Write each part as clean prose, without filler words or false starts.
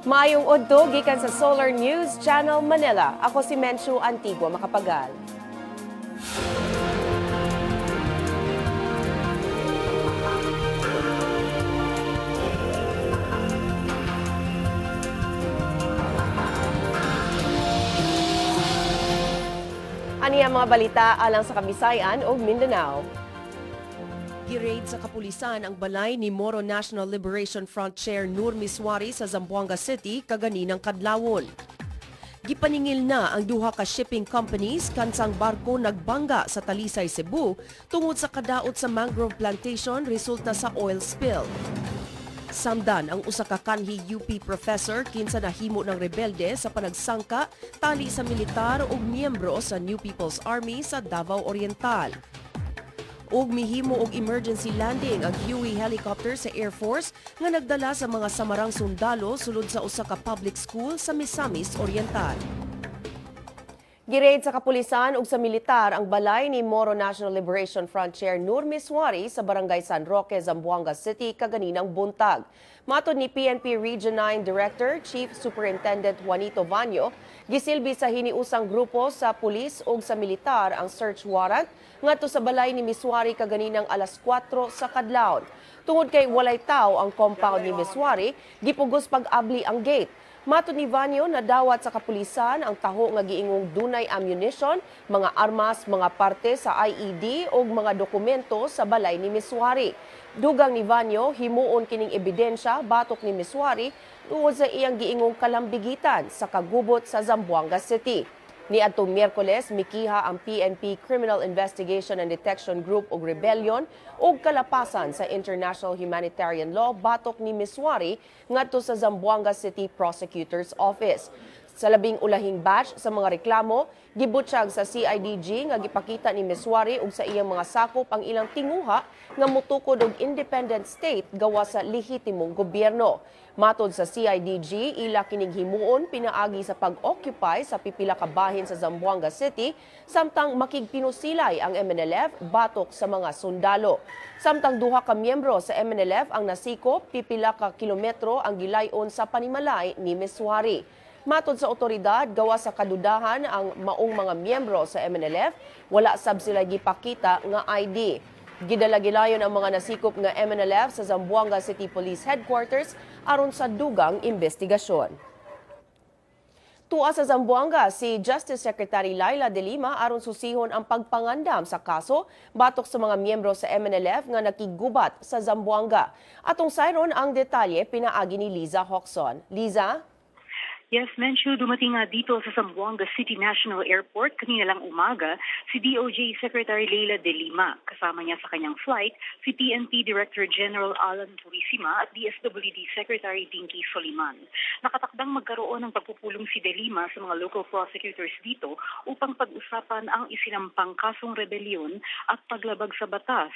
Mayong udto gikan sa Solar News Channel Manila. Ako si Menshu Antigua Makapagal. Ani ang mga balita alang sa Kabisayan ug Mindanao. Gi-raid sa kapulisan ang balay ni Moro National Liberation Front Chair Nur Miswari sa Zamboanga City kaganinang kadlawon. Gipaningil na ang duha ka shipping companies kansang barko nagbangga sa Talisay, Cebu tungod sa kadaot sa mangrove plantation resulta sa oil spill. Samdan ang usa ka kanhi UP professor kinsa nahimo ng rebelde sa panagsangka tali sa militar ug miyembro sa New People's Army sa Davao Oriental. Ug mihimo og emergency landing ang Huey helicopter sa Air Force nga nagdala sa mga samarang sundalo sulod sa usa ka public school sa Misamis Oriental. Gi-raid sa kapulisan ug sa militar ang balay ni Moro National Liberation Front Chair Nur Miswari sa Barangay San Roque, Zamboanga City kaganinang buntag. Matod ni PNP Region 9 Director Chief Superintendent Juanito Vanyo, gisilbi sa hiniusang grupo sa pulis ug sa militar ang search warrant ngadto sa balay ni Miswari kaganinang alas 4 sa kadlawon. Tungod kay walay tawo ang compound ni Miswari, gipugos pag-abli ang gate. Matod ni Vanyo na dawat sa kapulisan ang taho nga giingong dunay ammunition, mga armas, mga parte sa IED ug mga dokumento sa balay ni Miswari. Dugang ni Vanyo, himuon kining ebidensya batok ni Miswari tungod sa iyang giingong kalambigitan sa kagubot sa Zamboanga City. Niadtong Miyerkules, mikiha ang PNP Criminal Investigation and Detection Group og Rebellion ug kalapasan sa International Humanitarian Law batok ni Miswari ngadto sa Zamboanga City Prosecutor's Office. Sa labing ulahing batch sa mga reklamo, gibutyag sa CIDG nga gipakita ni Miswari ug sa iyang mga sakop ang ilang tinguha nga mutukod og independent state gawa sa lehitimong gobyerno. Matod sa CIDG, ila kining himuon pinaagi sa pag-occupy sa pipila ka bahin sa Zamboanga City samtang makigpinusilay ang MNLF batok sa mga sundalo. Samtang duha ka miyembro sa MNLF ang nasikop, pipila ka kilometro ang gilayon sa panimalay ni Miswari. Matod sa otoridad, gawa sa kadudahan ang maong mga miyembro sa MNLF, wala sab sila gipakita nga ID. Gidala-gilayon ang mga nasikop nga MNLF sa Zamboanga City Police Headquarters aron sa dugang investigasyon. Tua sa Zamboanga, si Justice Secretary Laila de Lima aron susihon ang pagpangandam sa kaso batok sa mga miyembro sa MNLF nga nakigubat sa Zamboanga. Atong sayron ang detalye pinaagi ni Liza Hoxon. Liza? Yes, Menshu, dumating nga dito sa Zamboanga City National Airport kanina lang umaga si DOJ Secretary Laila de Lima. Kasama niya sa kanyang flight si PNP Director General Alan Purisima at DSWD Secretary Dinky Soliman. Nakatakdang magkaroon ng pagpupulong si de Lima sa mga local prosecutors dito upang pag-usapan ang isinampang kasong rebellion at paglabag sa batas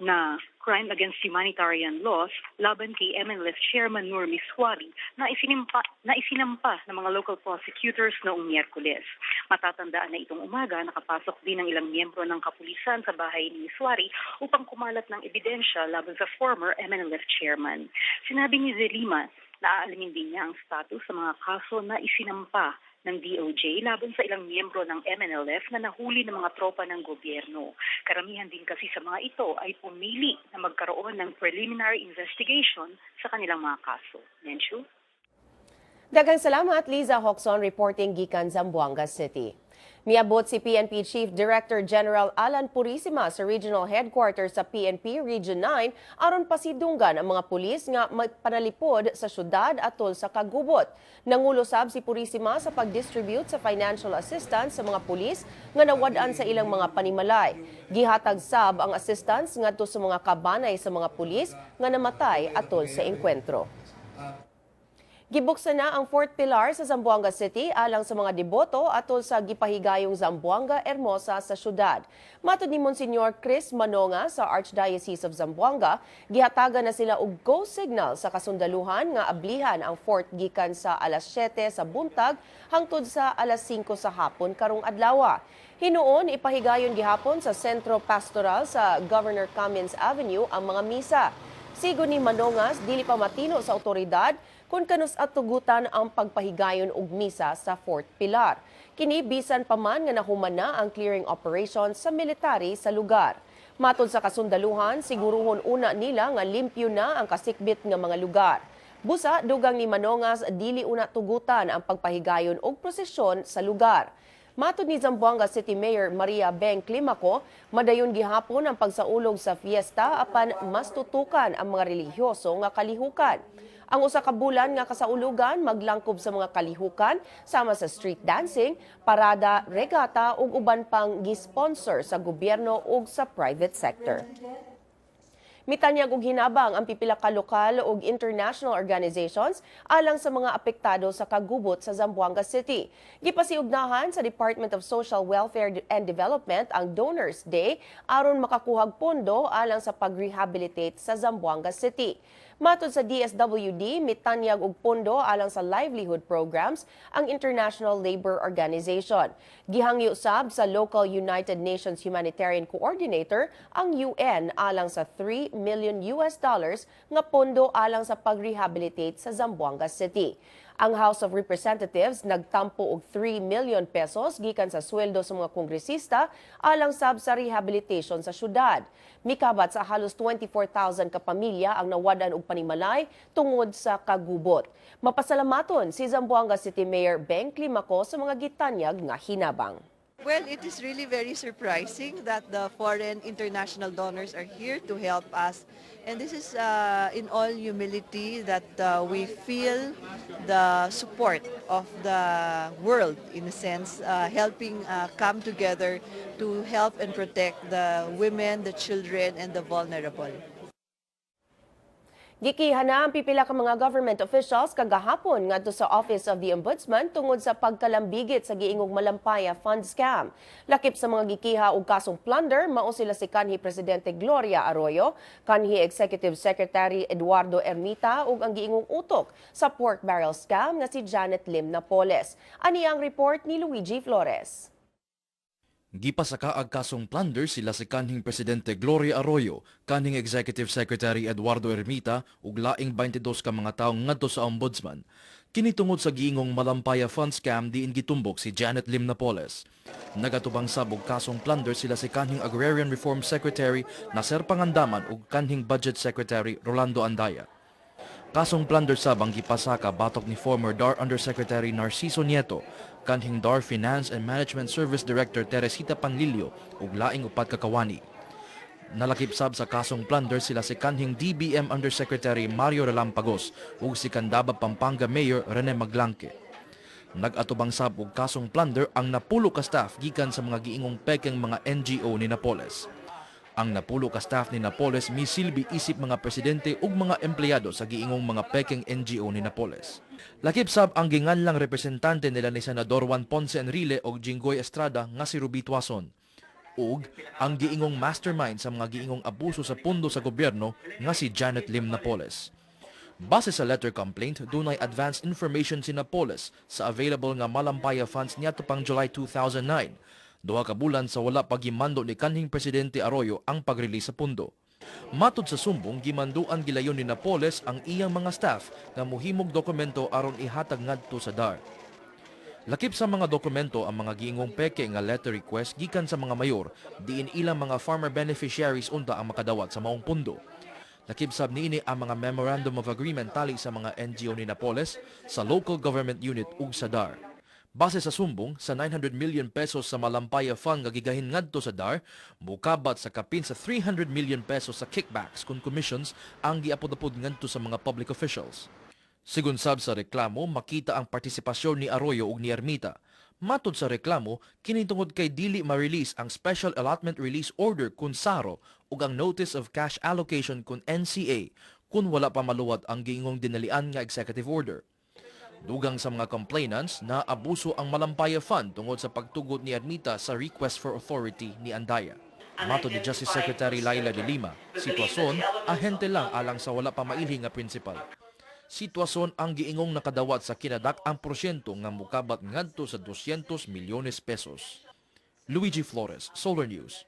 na crime against humanitarian laws laban kay MNLF Chairman Nur Miswari na isinampa ng mga local prosecutors noong Miyerkules. Matatandaan na itong umaga, nakapasok din ang ilang miyembro ng kapulisan sa bahay ni Miswari upang kumalat ng ebidensya laban sa former MNLF chairman. Sinabi ni De Lima na aalamin din niya ang status sa mga kaso na isinampa ng DOJ laban sa ilang miyembro ng MNLF na nahuli ng mga tropa ng gobyerno. Karamihan din kasi sa mga ito ay pumili na magkaroon ng preliminary investigation sa kanilang mga kaso. Menshu? Daghang salamat, Liza Hoxon, reporting gikan Zamboanga City. Miabot si PNP Chief Director General Alan Purisima sa Regional Headquarters sa PNP Region 9 aron pasidunggan ang mga pulis nga magpanalipod sa syudad atol sa kagubot. Nangulusab si Purisima sa pag-distribute sa financial assistance sa mga pulis nga nawad-an sa ilang mga panimalay. Gihatag sab ang assistance ngadto sa mga kabanay sa mga pulis nga namatay atol sa engkwentro. Gibuksan na ang fourth pillar sa Zamboanga City alang sa mga deboto atol sa gipahigayong Zamboanga Hermosa sa syudad. Matod ni Monsignor Chris Manonga sa Archdiocese of Zamboanga, gihatagan na sila og go signal sa kasundaluhan nga ablihan ang fourth gikan sa alas 7 sa buntag hangtod sa alas 5 sa hapon karong adlaw. Hinuon ipahigayon gihapon sa Sentro Pastoral sa Governor Cummins Avenue ang mga misa. Sigo ni Manongas, dili pa matino sa otoridad kung kanus at tugutan ang pagpahigayon og misa sa Fort Pilar. Kini bisan pa man nga nahuman na ang clearing operation sa military sa lugar. Matod sa kasundaluhan, siguruhon una nila nga limpyo na ang kasikbit nga mga lugar. Busa, dugang ni Manongas dili una tugutan ang pagpahigayon og prosesyon sa lugar. Matod ni Zamboanga City Mayor Maria Beng Climaco, madayon gihapon ang pagsaulog sa fiesta apan mas tutukan ang mga relihiyoso nga kalihukan. Ang usa ka bulan nga kasaulugan maglangkob sa mga kalihukan sama sa street dancing, parada, regata ug uban pang gi-sponsor sa gobyerno ug sa private sector. Mitanyag og hinabang ang pipila ka lokal ug international organizations alang sa mga apektado sa kagubot sa Zamboanga City. Gipasiugnahan sa Department of Social Welfare and Development ang Donors Day aron makakuhag pondo alang sa pag-rehabilitate sa Zamboanga City. Matod sa DSWD, mitanyag og pondo alang sa livelihood programs ang International Labor Organization. Gihangyo sab sa local United Nations Humanitarian Coordinator ang UN alang sa $3 million nga pondo alang sa pag-rehabilitate sa Zamboanga City. Ang House of Representatives nagtampo og 3 million pesos gikan sa sweldo sa mga kongresista alang sab sa rehabilitation sa syudad. Mikabat sa halos 24,000 ka pamilya ang nawadan og panimalay tungod sa kagubot. Mapasalamaton si Zamboanga City Mayor Beng Climaco sa mga gitanyag nga hinabang. Well, it is really very surprising that the foreign international donors are here to help us. And this is in all humility that we feel the support of the world, in a sense, helping come together to help and protect the women, the children, and the vulnerable. Gikihan na ang pipila ka mga government officials kagahapon ngadto sa Office of the Ombudsman tungod sa pagkalambigit sa giingog malampaya fund scam. Lakip sa mga gikiha og kasong plunder, mao sila si kanhi Presidente Gloria Arroyo, kanhi Executive Secretary Eduardo Ermita ug ang giingong utok sa pork barrel scam nga si Janet Lim Napoles. Ani ang report ni Luigi Flores. Gipasaka ag kasong plunder sila si kanhing Presidente Gloria Arroyo, kanhing Executive Secretary Eduardo Ermita ug laing 22 ka mga tawo ngadto sa Ombudsman. Kini tungod sa giingong malampaya fund scam diin gitumbok si Janet Lim Napoles. Nagatubang sab og kasong plunder sila si kanhing Agrarian Reform Secretary Naser Pangandaman ug kanhing Budget Secretary Rolando Andaya. Kasong plunder sab ang gipasaka batok ni former DAR Undersecretary Narciso Nieto, kanhing DAR Finance and Management Service Director Teresita Panlilio ug laing upat ka kawani. Nalakip sab sa kasong plunder sila si kanhing DBM Undersecretary Mario Relampagos ug si Candaba Pampanga Mayor Rene Maglanque. Nagatubang sab og kasong plunder ang napulo ka staff gikan sa mga giingong pekeng mga NGO ni Napoles. Ang napulo ka staff ni Napoles misilbi isip mga presidente ug mga empleyado sa giingong mga pekeng NGO ni Napoles. Lakip sab ang ginganlang representante nila ni Senador Juan Ponce Enrile ug Jinggoy Estrada nga si Ruby Tuason. Ug ang giingong mastermind sa mga giingong abuso sa pundo sa gobyerno nga si Janet Lim Napoles. Base sa letter complaint, dunay advance information si Napoles sa available nga malampaya funds niadto pang July 2009. Duha ka bulan sa wala pagimando ni kanhing Presidente Arroyo ang pag-release sa pundo. Matod sa sumbong, gimanduan gilayon ni Napoles ang iyang mga staff nga muhimog dokumento aron ihatag ngadto sa DAR. Lakip sa mga dokumento ang mga giingong peke nga letter request gikan sa mga mayor, diin ilang mga farmer beneficiaries unta ang makadawat sa maong pundo. Lakip sab niini ang mga memorandum of agreement tali sa mga NGO ni Napoles, sa local government unit ug sa DAR. Base sa sumbong, sa 900 million pesos sa malampaya fund nga gigahin ngadto sa DAR, mukabat sa kapin sa 300 million pesos sa kickbacks kun commissions ang giapod-apod ngadto sa mga public officials. Sigun sab sa reklamo, makita ang partisipasyon ni Arroyo ug ni Ermita. Matod sa reklamo, kini tungod kay dili ma-release ang Special Allotment Release Order kun SARO ug ang Notice of Cash Allocation kun NCA kun wala pa maluwat ang giingong dinalian nga executive order. Dugang sa mga complainants na abuso ang malampaya fund tungod sa pagtugot ni Ermita sa request for authority ni Andaya. Matod ni Justice Secretary Laila de Lima, sitwasyon ahente lang alang sa wala pa mailhi nga principal. Sitwasyon ang giingong nakadawat sa kinadak ang porsyento nga mukabat ngadto sa 200 milyones pesos. Luigi Flores, Solar News.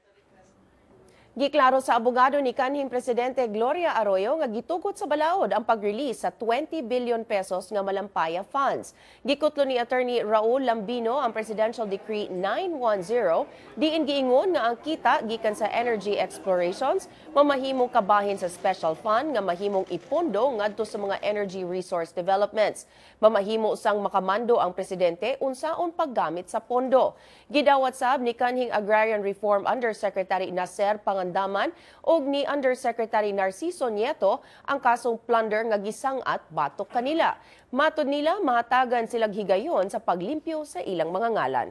Giklaro sa abogado ni kanhing Presidente Gloria Arroyo nga gitugot sa balaod ang pag-release sa 20 billion pesos nga malampaya funds. Gikutlo ni Attorney Raul Lambino ang Presidential Decree 910 diin giingon nga ang kita gikan sa energy explorations mamahimong kabahin sa special fund nga mahimong ipondo ngadto sa mga energy resource developments. Mamahimo sang makamando ang presidente unsaon paggamit sa pondo. Gidawat sab ni kanhing Agrarian Reform Undersecretary Naser Pangandaman ug ni Undersecretary Narciso Nieto ang kasong plunder nga gisangat batok kanila. Matod nila mahatagan silang higayon sa paglimpyo sa ilang mga ngalan.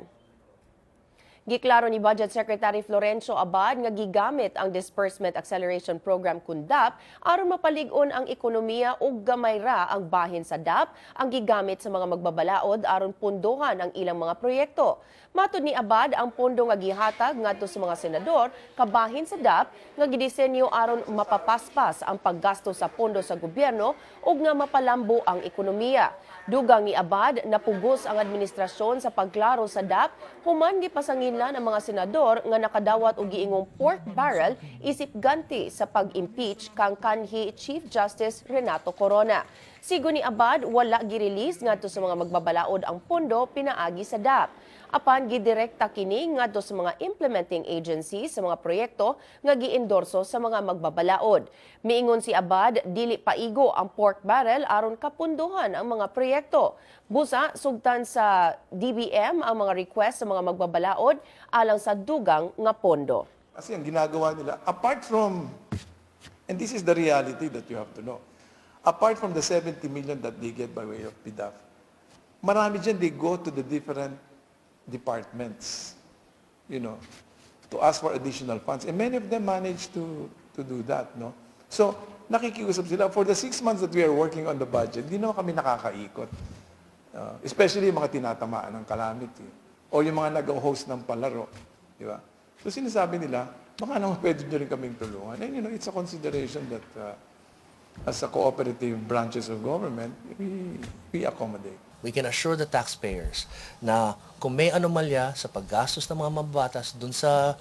Giklaro ni Budget Secretary Florencio Abad nga gigamit ang Disbursement Acceleration Program kun DAP aron mapalig-on ang ekonomiya ug gamay ra ang bahin sa DAP ang gigamit sa mga magbabalaod aron pundohan ang ilang mga proyekto. Matod ni Abad ang pondo nga gihatag ngadto sa mga senador kabahin sa DAP nga gidisenyo aron mapapaspas ang paggasto sa pondo sa gobyerno ug nga mapalambo ang ekonomiya. Dugang ni Abad napugos ang administrasyon sa pagklaro sa DAP human gipasanginlan ang mga senador nga nakadawat og giingong pork barrel isip ganti sa pag-impeach kang kanhi Chief Justice Renato Corona. Sigo ni Abad wala gi-release ngadto sa mga magbabalaod ang pondo pinaagi sa DAP. Apan gidirekta kini ngadto sa mga implementing agencies sa mga proyekto nga giendorso sa mga magbabalaod. Miingon si Abad dili paigo ang pork barrel aron kapunduhan ang mga proyekto. Busa sugtan sa DBM ang mga request sa mga magbabalaod alang sa dugang nga pondo. Kasi ang ginagawa nila, apart from, and this is the reality that you have to know, apart from the 70 million that they get by way of PDAF, marami dyan, they go to the different departments, to ask for additional funds. And many of them manage to do that, no? So, nakikiusap sila. For the 6 months that we are working on the budget, di naman kami nakakaikot. Especially yung mga tinatamaan ng calamity o yung mga nag-host ng palaro. Di ba? So, sinasabi nila, baka naman pwede nyo rin kaming tulungan. And, it's a consideration that as a cooperative branches of government, we accommodate. We can assure the taxpayers na kung may anomalya sa paggastos ng mga mababatas dun sa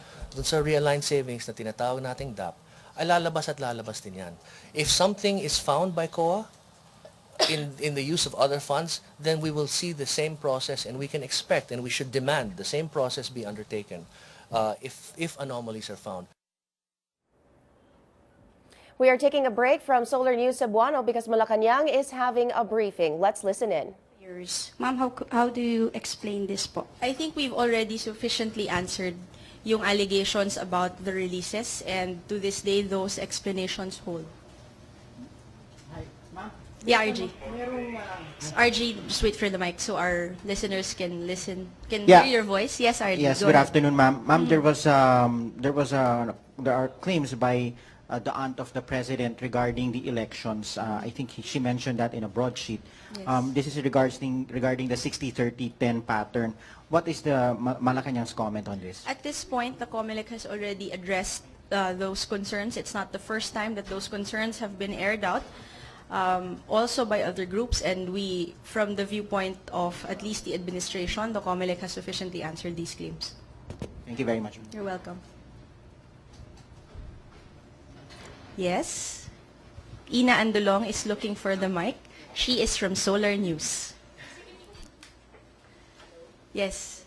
realigned savings na tinatawag nating DAP, ay lalabas at lalabas din yan. If something is found by COA in the use of other funds, then we will see the same process and we can expect and we should demand the same process be undertaken if anomalies are found. We are taking a break from Solar News Cebuano because Malacanang is having a briefing. Let's listen in. Ma'am, how do you explain this po? I think we've already sufficiently answered yung allegations about the releases, and to this day, those explanations hold. Yeah, RG. RG, just wait for the mic so our listeners can listen, can hear your voice. Yes, RG. Yes, go good ahead. afternoon, ma'am. Ma'am, there are claims by the aunt of the president regarding the elections. I think she mentioned that in a broadsheet. Yes. This is regarding the 60-30-10 pattern. What is the Malacanang's comment on this? At this point, the COMELEC has already addressed those concerns. It's not the first time that those concerns have been aired out, also by other groups, and we, from the viewpoint of at least the administration, the COMELEC has sufficiently answered these claims. Thank you very much. You're welcome. Yes. Ina Andolong is looking for the mic. She is from Solar News. Yes.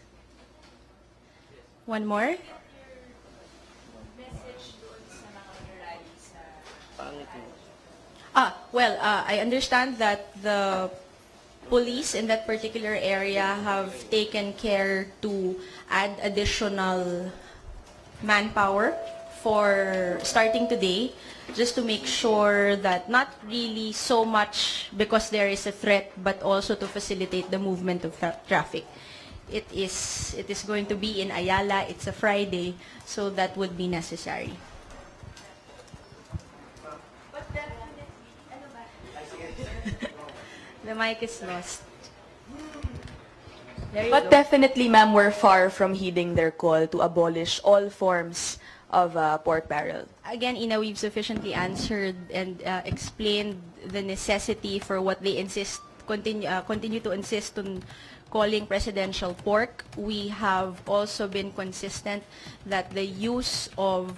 One more? I understand that the police in that particular area have taken care to add additional manpower for starting today, just to make sure that not really so much because there is a threat, but also to facilitate the movement of traffic. It is going to be in Ayala. It's a Friday, so that would be necessary. The mic is lost. But definitely, ma'am, we're far from heeding their call to abolish all forms of pork barrel. Again, Ina, we've sufficiently answered and explained the necessity for what they insist continue to insist on calling presidential pork. We have also been consistent that the use of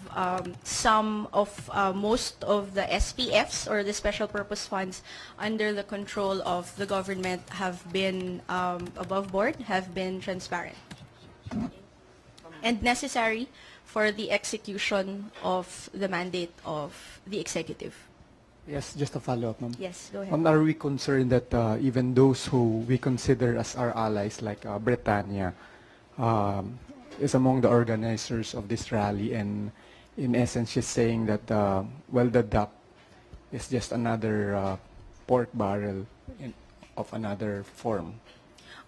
most of the SPFs, or the special purpose funds, under the control of the government have been above board, have been transparent, and necessary for the execution of the mandate of the executive. Yes, just a follow-up, ma'am. Yes, go ahead. Ma'am, are we concerned that even those who we consider as our allies, like Britannia, is among the organizers of this rally, and in essence, she's saying that, well, the DAP is just another pork barrel of another form?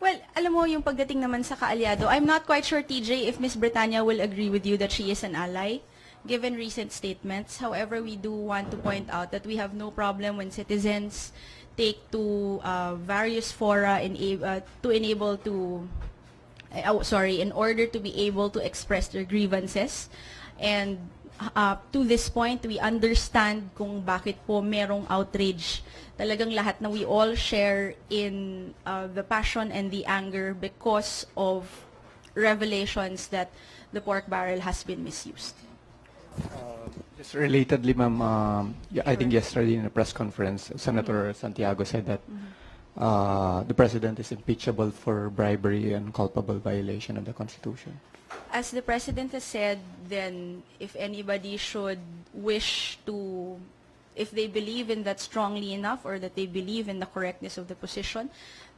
Well, alam mo, yung pagdating naman sa kaalyado, I'm not quite sure, TJ, if Miss Britannia will agree with you that she is an ally, given recent statements. However, we do want to point out that we have no problem when citizens take to various fora in order to be able to express their grievances. And to this point, we understand kung bakit po merong outrage. Talagang lahat na we all share in the passion and the anger because of revelations that the pork barrel has been misused. Just relatedly, ma'am, I think yesterday in a press conference, Senator Santiago said that the president is impeachable for bribery and culpable violation of the Constitution. As the president has said, then if anybody should wish to, if they believe in that strongly enough, or that they believe in the correctness of the position,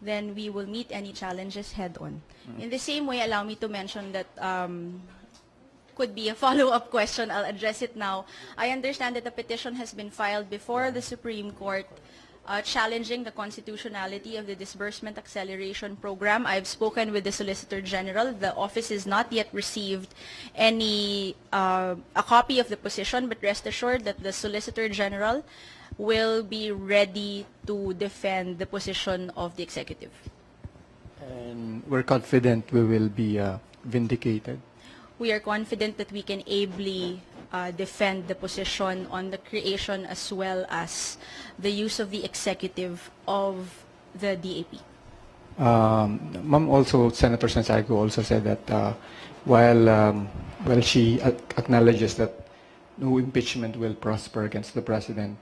then we will meet any challenges head on. In the same way, allow me to mention that could be a follow-up question. I'll address it now. I understand that a petition has been filed before the Supreme Court challenging the constitutionality of the disbursement acceleration program. I've spoken with the Solicitor General. The office has not yet received a copy of the position, but rest assured that the Solicitor General will be ready to defend the position of the executive. And we're confident we will be vindicated. We are confident that we can ably defend the position on the creation as well as the use of the executive of the DAP. Ma'am, also Senator Santiago also said that while she acknowledges that no impeachment will prosper against the president,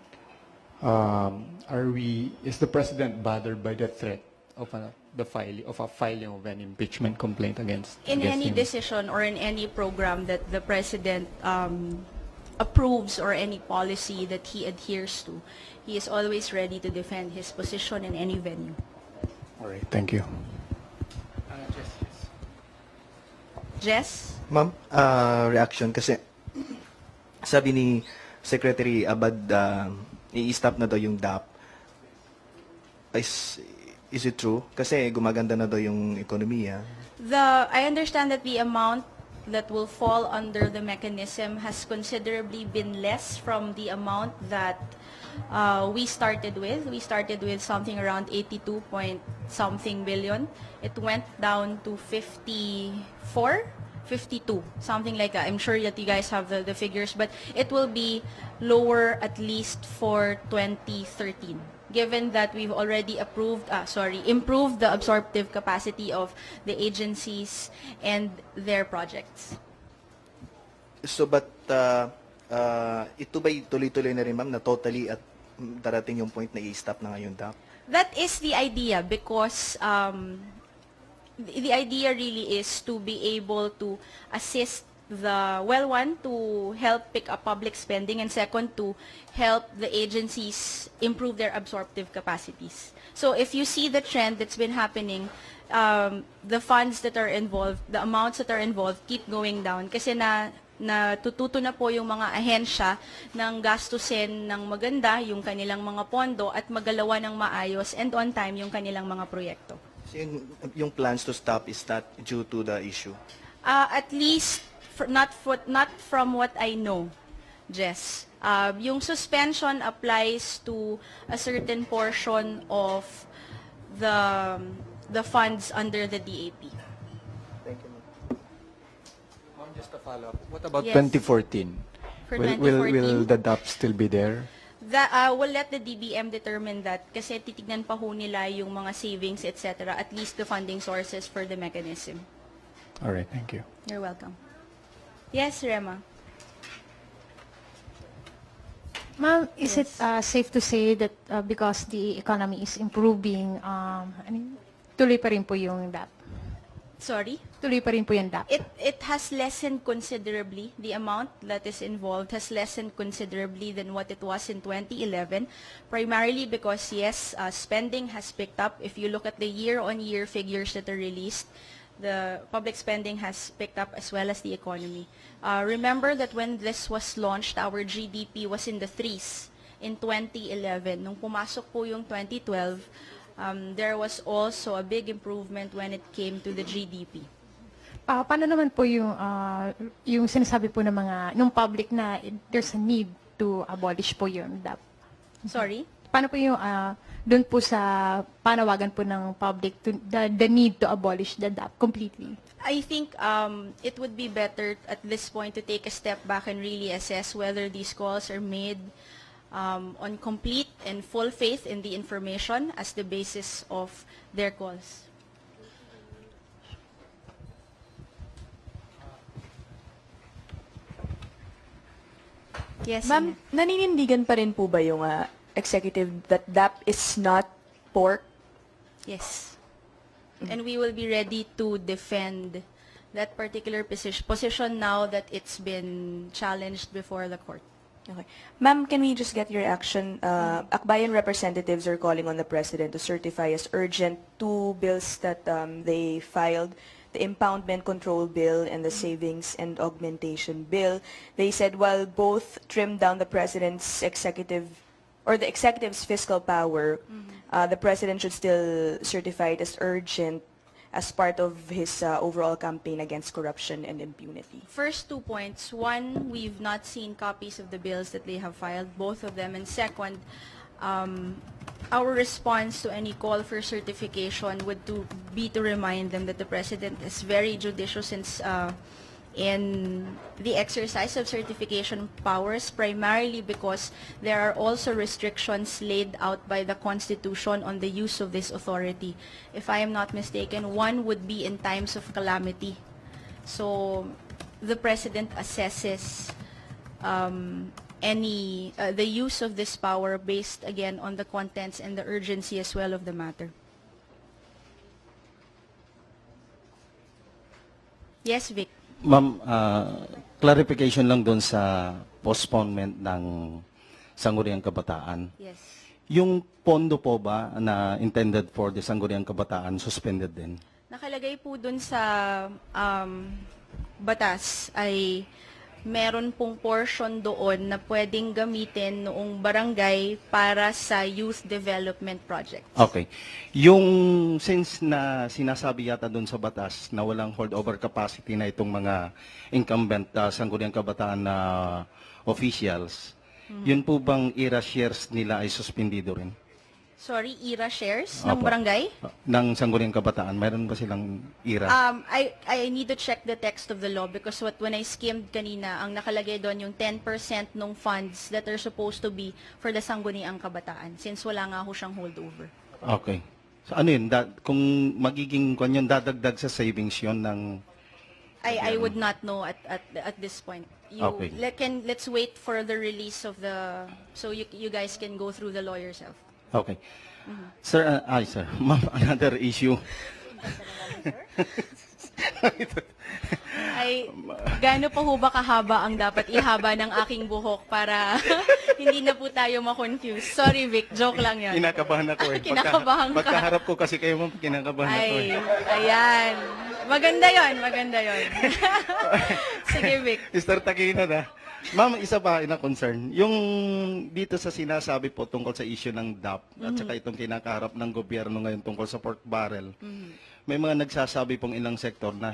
is the president bothered by the threat of a filing of an impeachment complaint against any him? decision or in any program that the president approves, or any policy that he adheres to, he is always ready to defend his position in any venue. All right, thank you. Jess? Ma'am, reaction kasi sabi ni Secretary Abad, i-stop na daw yung DAP. Is it true? Kasi gumaganda na daw yung ekonomiya. I understand that the amount that will fall under the mechanism has considerably been less from the amount that we started with. We started with something around 82 point something billion. It went down to 54, 52, something like that. I'm sure that you guys have the figures, but it will be lower at least for 2013. Given that we've already improved the absorptive capacity of the agencies and their projects. So, but ito ba'y tuloy-tuloy na rin, ma'am, na totally at darating yung point na i-stop na ngayon DAP? That is the idea, because the idea really is to be able to assist one, to help pick up public spending, and second, to help the agencies improve their absorptive capacities. So if you see the trend that's been happening, the funds that are involved, the amounts that are involved keep going down kasi natututo na po yung mga ahensya ng gastusin ng maganda yung kanilang mga pondo at magalawa ng maayos and on time yung kanilang mga proyekto. So yung plans to stop is not due to the issue? At least not from what I know, Jess. Yung suspension applies to a certain portion of the funds under the DAP. Thank you, Ma'am, just a follow-up. What about Yes. 2014? For Will the DAP still be there? We'll let the DBM determine that kasi titignan pa ho nila yung mga savings, etc. At least the funding sources for the mechanism. All right, thank you. You're welcome. Yes, Rema. Ma'am, is it safe to say that because the economy is improving, tuloy pa rin po yung DAP? Sorry? Tuloy pa rin po yung DAP? It has lessened considerably. The amount that is involved has lessened considerably than what it was in 2011, primarily because, yes, spending has picked up. If you look at the year-on-year figures that are released, the public spending has picked up as well as the economy. Remember that when this was launched, our GDP was in the 3s in 2011. Nung pumasok po yung 2012, there was also a big improvement when it came to the GDP. Paano naman po yung sinasabi po ng nung public na there's a need to abolish po yung DAP? Sorry? Paano po yung doon po sa panawagan po ng public to the need to abolish the DAP completely? I think it would be better at this point to take a step back and really assess whether these calls are made on complete and full faith in the information as the basis of their calls. Yes, Ma'am, naninindigan pa rin po ba yung executive that DAP is not pork? Yes. And we will be ready to defend that particular position now that it's been challenged before the court. Okay. Ma'am, can we just get your action? Akbayan representatives are calling on the President to certify as urgent 2 bills that they filed, the Impoundment Control Bill and the Savings and Augmentation Bill. They said while both trimmed down the President's executive or the executive's fiscal power, the President should still certify it as urgent as part of his overall campaign against corruption and impunity. First 2 points. One, we've not seen copies of the bills that they have filed, both of them. And second, our response to any call for certification would be to remind them that the President is very judicious in the exercise of certification powers, primarily because there are also restrictions laid out by the Constitution on the use of this authority. If I am not mistaken, one would be in times of calamity. So the President assesses the use of this power based again on the contents and the urgency as well of the matter. Yes, Vic. Ma'am, clarification lang doon sa postponement ng Sangguniang Kabataan. Yes. Yung pondo po ba na intended for the Sangguniang Kabataan suspended din? Nakalagay po dun sa batas ay meron pong portion doon na pwedeng gamitin noong barangay para sa youth development project. Okay. Yung since na sinasabi yata doon sa batas na walang holdover capacity na itong mga incumbent Sangguniang Kabataan na officials, yun po bang IRA shares nila ay suspendido rin? Sorry, IRA shares ng Opo. barangay? Ng Sangguniang Kabataan, mayroon ba silang IRA? I need to check the text of the law because when I skimmed kanina, ang nakalagay doon yung 10% ng funds that are supposed to be for the Sangguniang Kabataan since wala nga ho siyang holdover. Okay. So ano yun, kung magiging kung yun, dadagdag sa savings yun ng... I would not know at this point. Okay. Let's wait for the release of the... So you guys can go through the law yourself. Okay. Sir, sir, ma'am, another issue. Ay, gaano pa ho ba kahaba ang dapat ihaba ng aking buhok para hindi na po tayo ma-confuse? Sorry, Vic, joke lang yan. Kinakabahan ako eh. Kinakabahan ka. Pagkaharap ko kasi kayo, ma'am, kinakabahan ako eh. Ayan. Maganda yon, maganda yon. Sige, Vic. Mr. Takina na. Ma'am, isa pa na concern. Yung dito sa sinasabi po tungkol sa issue ng DAP at saka itong kinakaharap ng gobyerno ngayon tungkol sa pork barrel, may mga nagsasabi pong ilang sektor na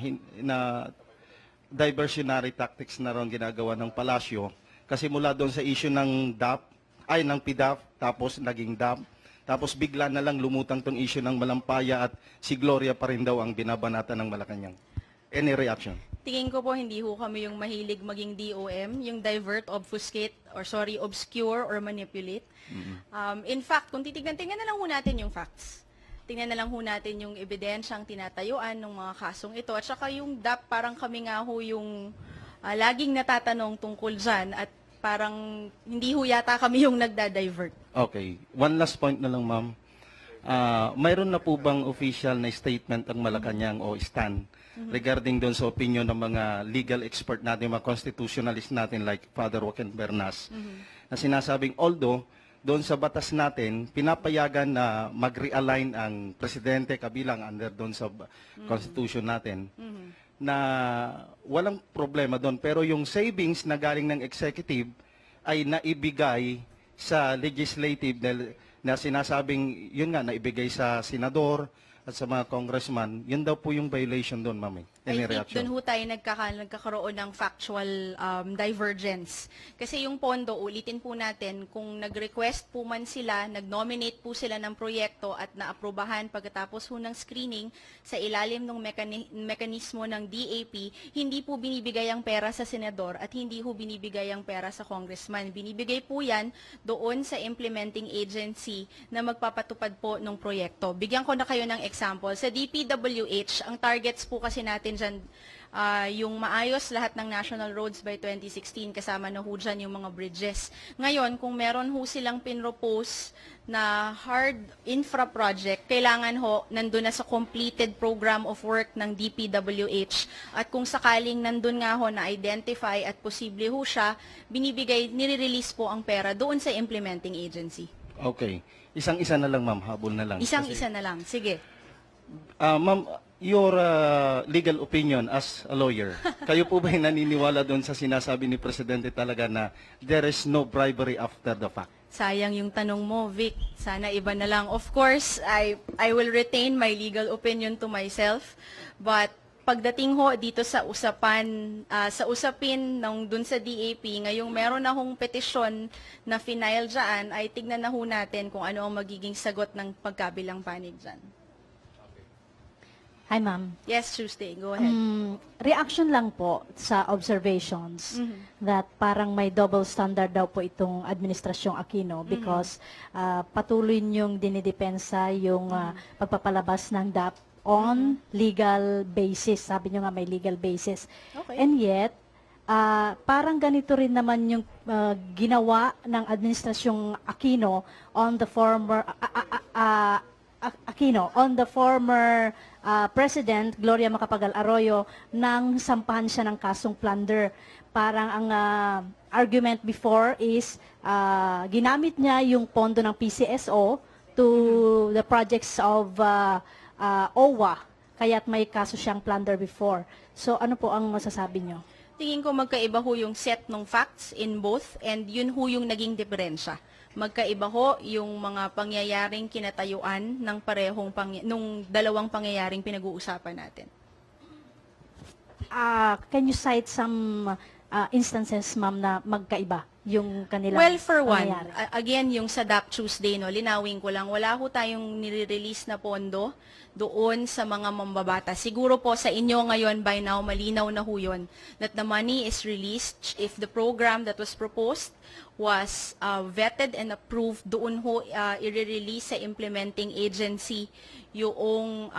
diversionary tactics na rin ginagawa ng palasyo kasi mula doon sa issue ng DAP, ng PDAP, tapos naging DAP, tapos bigla na lang lumutang tong issue ng Malampaya at si Gloria pa rin daw ang binabanata ng Malacanang. Any reaction? Tingin ko po hindi ho kami yung mahilig maging DOM, yung divert, obscure or manipulate. In fact, kung tingnan na lang ho natin yung facts. Tingnan na lang ho natin yung ebidensyang tinatayuan ng mga kasong ito. At saka yung DAP, parang kami nga ho yung laging natatanong tungkol dyan at parang hindi ho yata kami yung nagda-divert. Okay. One last point na lang, ma'am. Mayroon na po bang official na statement ang Malacanang o stand regarding doon sa opinion ng mga legal expert natin, mga constitutionalist natin like Father Joaquin Bernas, na sinasabing although doon sa batas natin, pinapayagan na mag-realign ang presidente kabilang under doon sa constitution natin, na walang problema doon. Pero yung savings na galing ng executive ay naibigay sa legislative na sinasabing, yun nga, naibigay sa senador at sa mga congressman, yun daw po yung violation doon, ma'am. Any I think reaction? doon ho tayo nagkakaroon ng factual divergence. Kasi yung pondo, ulitin po natin, kung nag-request po man sila, nag-nominate po sila ng proyekto at naaprubahan pagkatapos ho ng screening sa ilalim ng mekanismo ng DAP, hindi po binibigay ang pera sa senador at hindi ho binibigay ang pera sa congressman. Binibigay po yan doon sa implementing agency na magpapatupad po ng proyekto. Bigyan ko na kayo ng example. Sa DPWH, ang targets po kasi natin dyan, yung maayos lahat ng national roads by 2016, kasama na ho dyan yung mga bridges. Ngayon, kung meron ho silang pinropose na hard infra project, kailangan ho nandun na sa completed program of work ng DPWH. At kung sakaling nandun nga ho na-identify at posible ho siya, nire-release po ang pera doon sa implementing agency. Okay. Isang-isa na lang, ma'am. Habol na lang. Isang-isa na lang. Sige. Ma'am, your legal opinion as a lawyer, kayo po ba naniniwala doon sa sinasabi ni Presidente talaga na there is no bribery after the fact? Sayang yung tanong mo, Vic. Sana iba na lang. Of course, I will retain my legal opinion to myself. But pagdating ho dito sa usapin ng dun sa DAP, ngayong meron na hong petisyon na final dyan, ay tignan na ho natin kung ano ang magiging sagot ng pagkabilang panig dyan. Hi, ma'am. Yes, Tuesday. Go ahead. Reaction lang po sa observations that parang may double standard daw po itong Administrasyong Aquino because patuloy niyong dinidepensa yung pagpapalabas ng DAP on legal basis. Sabi niyo nga may legal basis. Okay. And yet, parang ganito rin naman yung ginawa ng Administrasyong Aquino on the former President Gloria Macapagal Arroyo nang sampahan siya ng kasong plunder. Parang ang argument before is ginamit niya yung pondo ng PCSO to the projects of OWA, kaya't may kaso siyang plunder before. So ano po ang masasabi niyo? Tingin ko magkaiba ho yung set ng facts in both and yun ho yung naging diferensya. Magkaiba ho yung mga pangyayaring kinatayuan ng nung dalawang pangyayaring pinag-uusapan natin. Can you cite some instances, ma'am, na magkaiba yung kanilang Well, for one, pangyayari? again, yung sa DAP Tuesday, no, linawin ko lang, wala ho tayong nire-release na pondo doon sa mga mambabata. Siguro po sa inyo ngayon, by now, malinaw na ho yun, that the money is released if the program that was proposed was vetted and approved, doon ho i-release sa implementing agency yung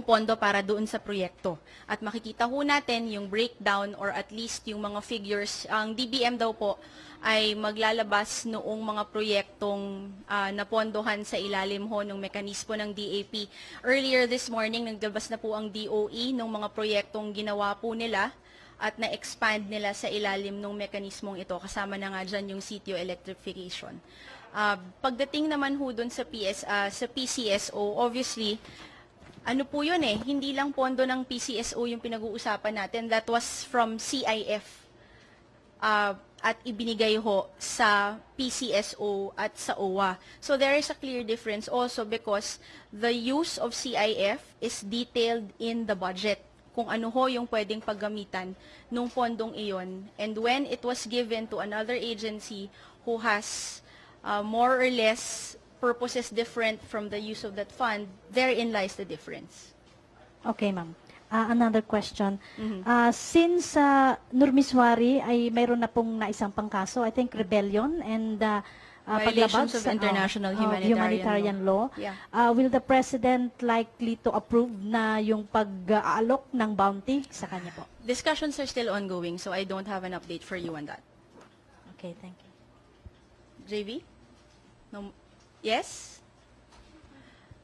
pondo para doon sa proyekto. At makikita ho natin yung breakdown or at least yung mga figures. Ang DBM daw po ay maglalabas noong mga proyektong napondohan sa ilalim ho ng mekanismo ng DAP. Earlier this morning, naglabas na po ang DOE ng mga proyektong ginawa po nila at na-expand nila sa ilalim ng mekanismong ito. Kasama na nga dyan yung sitio electrification. Pagdating naman ho doon sa PCSO, obviously, ano po yun hindi lang pondo ng PCSO yung pinag-uusapan natin. That was from CIF at ibinigay ho sa PCSO at sa OWA. So there is a clear difference also because the use of CIF is detailed in the budget, kung ano ho yung pwedeng paggamitan nung pondong iyon. And when it was given to another agency who has more or less purposes different from the use of that fund, therein lies the difference. Okay, ma'am. Another question. Since Nurmiswari ay mayroon na pong naisang pangkaso, I think rebellion and Violations paglabag of sa international humanitarian law. Yeah. Will the President likely to approve na yung pag-aalok ng bounty sa kanya po? Discussions are still ongoing, so I don't have an update for you on that. Okay, thank you. JV? No. Yes?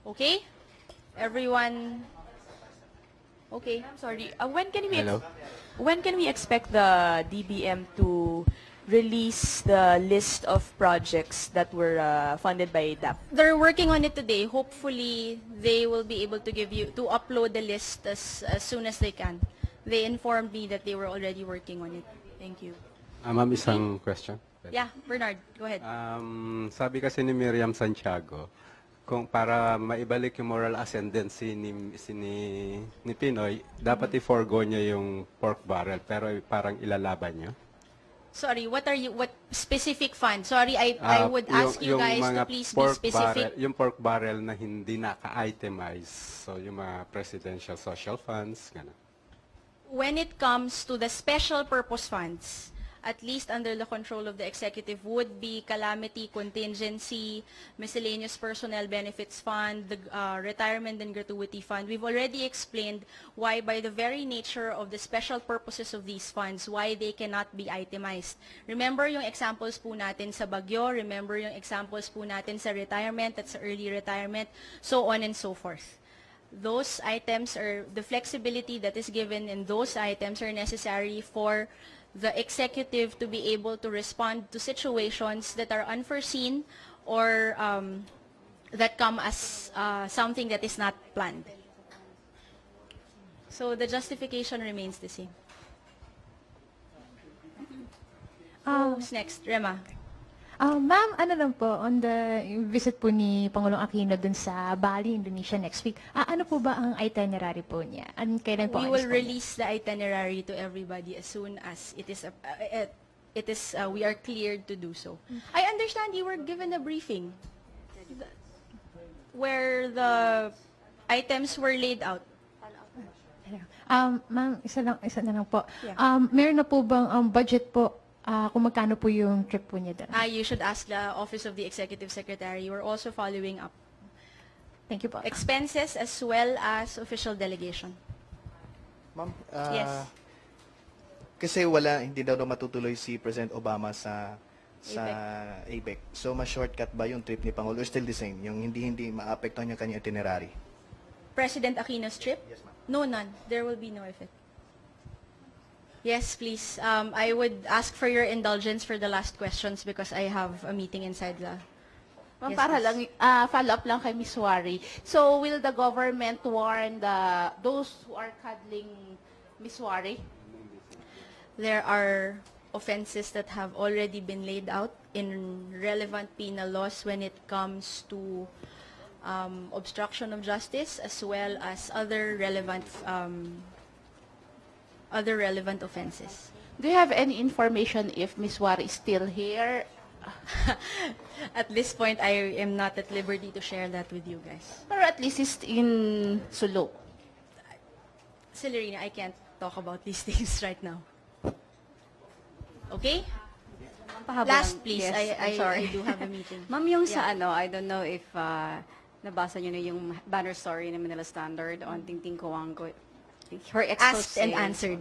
Okay? Everyone? Okay. I'm sorry. Hello? When can we expect the DBM to release the list of projects that were funded by DAP? They're working on it today. Hopefully, they will be able to upload the list as soon as they can. They informed me that they were already working on it. Thank you. Ma'am, isang question. Yeah, Bernard, go ahead. Sabi kasi ni Miriam Santiago, kung para maibalik yung moral ascendancy ni Pinoy, dapat i-forgo niya yung pork barrel, pero parang ilalaban niyo. Sorry, what specific fund? Sorry, I would ask you guys to please be specific. Yung pork barrel na hindi naka-itemize, so yung mga presidential social funds, gano'n. When it comes to the special purpose funds, at least under the control of the executive, would be calamity, contingency, miscellaneous personnel benefits fund, the retirement and gratuity fund. We've already explained why, by the very nature of the special purposes of these funds, why they cannot be itemized. Remember yung examples po natin sa Bagyo, remember yung examples po natin sa retirement at sa early retirement, so on and so forth. Those items, or the flexibility that is given in those items, are necessary for the executive to be able to respond to situations that are unforeseen or that come as something that is not planned. So the justification remains the same. Who's next? Rema. Ma'am, ano lang po, on the visit po ni Pangulong Aquino dun sa Bali, Indonesia next week, ano po ba ang itinerary po niya? Kailan po We will release the itinerary to everybody as soon as we are cleared to do so. I understand you were given a briefing where the items were laid out. Ma'am, isa na lang po. Yeah. Meron na po bang budget po kung magkano po yung trip po niya doon? You should ask the Office of the Executive Secretary. We're also following up. Thank you po. Expenses as well as official delegation. Ma'am, Yes. kasi hindi daw matutuloy si President Obama sa APEC. So, ma-shortcut ba yung trip ni Pangulo or still the same? Yung hindi maapektuhan yung kanyang itinerary? President Aquino's trip? Yes, ma'am. No, none. There will be no effect. Yes, please. I would ask for your indulgence for the last questions because I have a meeting inside the... Ma'am, Yes, para yes. lang, follow-up lang kay Ms. Wari. So, will the government warn those who are cuddling Ms. Wari? There are offenses that have already been laid out in relevant penal laws when it comes to obstruction of justice as well as other relevant offenses. Do you have any information if Ms. Wari is still here? At this point, I am not at liberty to share that with you guys. Or at least is in Sulu? Celerina, I can't talk about these things right now. Okay? Last, please. Yes, I'm sorry. I do have a meeting. Ma'am, yung sa Yeah. I don't know if nabasa nyo na yung banner story ng Manila Standard on Tingting Coangco. Her Asked and expose. answered.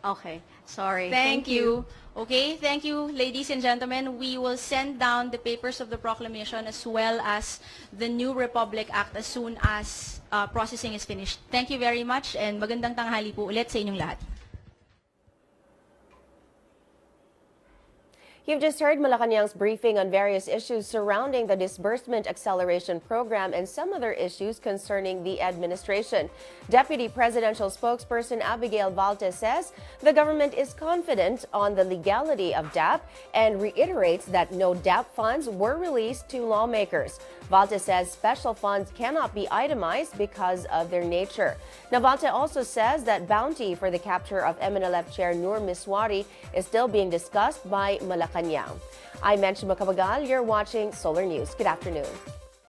Okay, sorry. Thank you. Okay, thank you, ladies and gentlemen. We will send down the papers of the proclamation as well as the New Republic Act as soon as processing is finished. Thank you very much and magandang tanghali po ulit sa inyong lahat. You've just heard Malacanang's briefing on various issues surrounding the disbursement acceleration program and some other issues concerning the administration. Deputy Presidential Spokesperson Abigail Valtes says the government is confident on the legality of DAP and reiterates that no DAP funds were released to lawmakers. Valtes says special funds cannot be itemized because of their nature. Now, Valtes also says that bounty for the capture of MNLF Chair Nur Miswari is still being discussed by Malacanang. I'm Menchi Macabagal. You're watching Solar News. Good afternoon.